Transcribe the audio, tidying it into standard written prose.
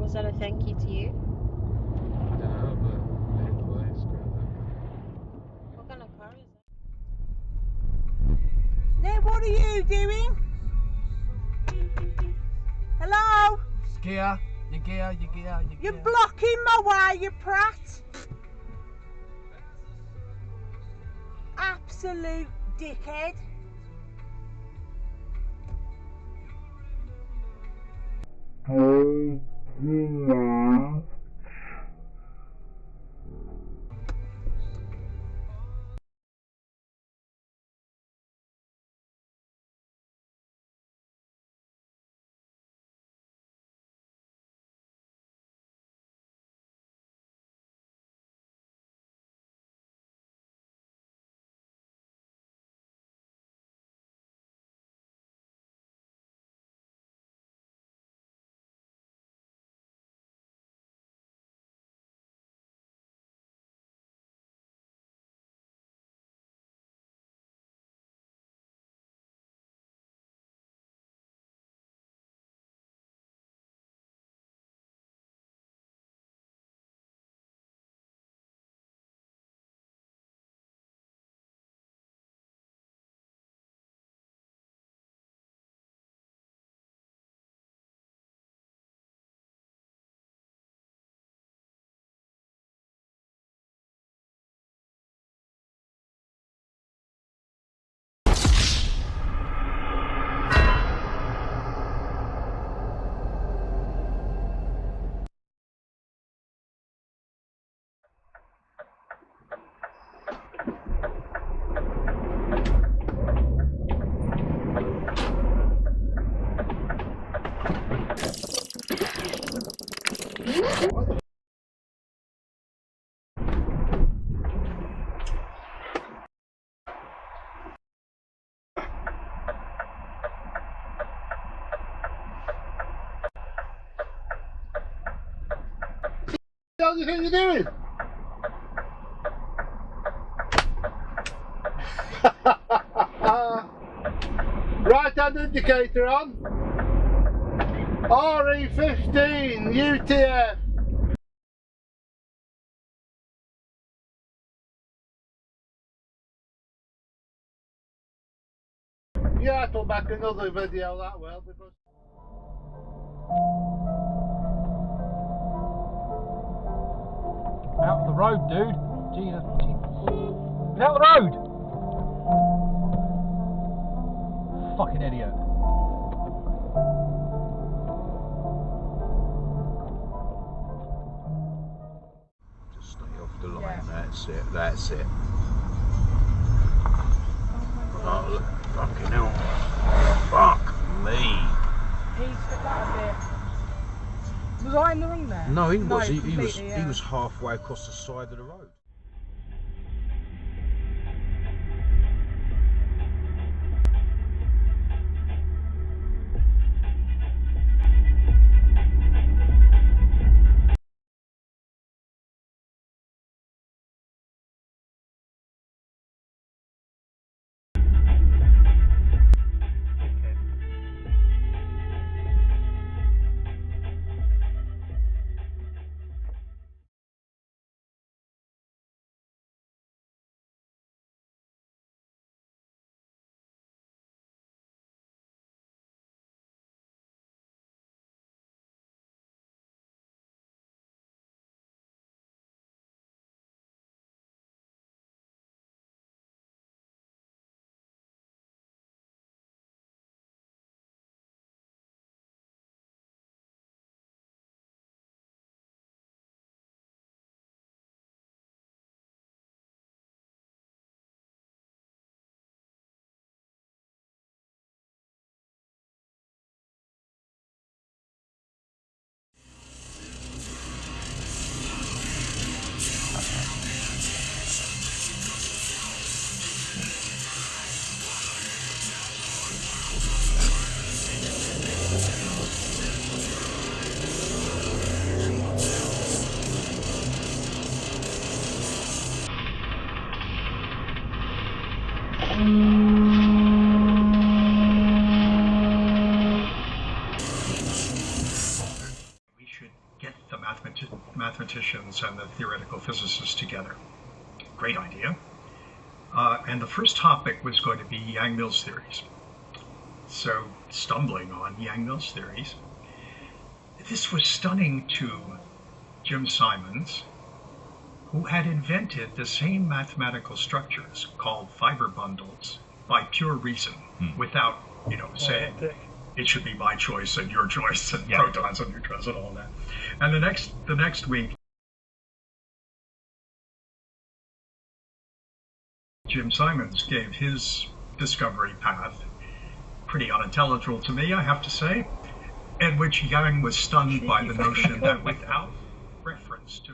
Was that a thank you to you? I don't know, but anyway, What kind of car is it? Now, what are you doing? Hello? Gear, your gear. You're blocking my way, you prat. Absolute dickhead. What do you think you're doing? Right hand indicator on. RE15 UTF. Yeah, I'll make another video that well because. Out the road, dude. Jesus. Get out the road! Fucking idiot. Just stay off the line, that's it. Oh, look, fucking hell. Fuck me. He's put that a bit. Was I in the wrong there? No, he was. He completely, was halfway across the side of the road. get the mathematicians and the theoretical physicists together. Great idea. And the first topic was going to be Yang-Mills theories. So, stumbling on Yang-Mills theories, this was stunning to Jim Simons, who had invented the same mathematical structures called fiber bundles by pure reason, without, saying it should be my choice and your choice and protons and neutrons and all that. And the next week, Jim Simons gave his discovery path, pretty unintelligible to me, I have to say, in which Yang was stunned by the notion that without reference to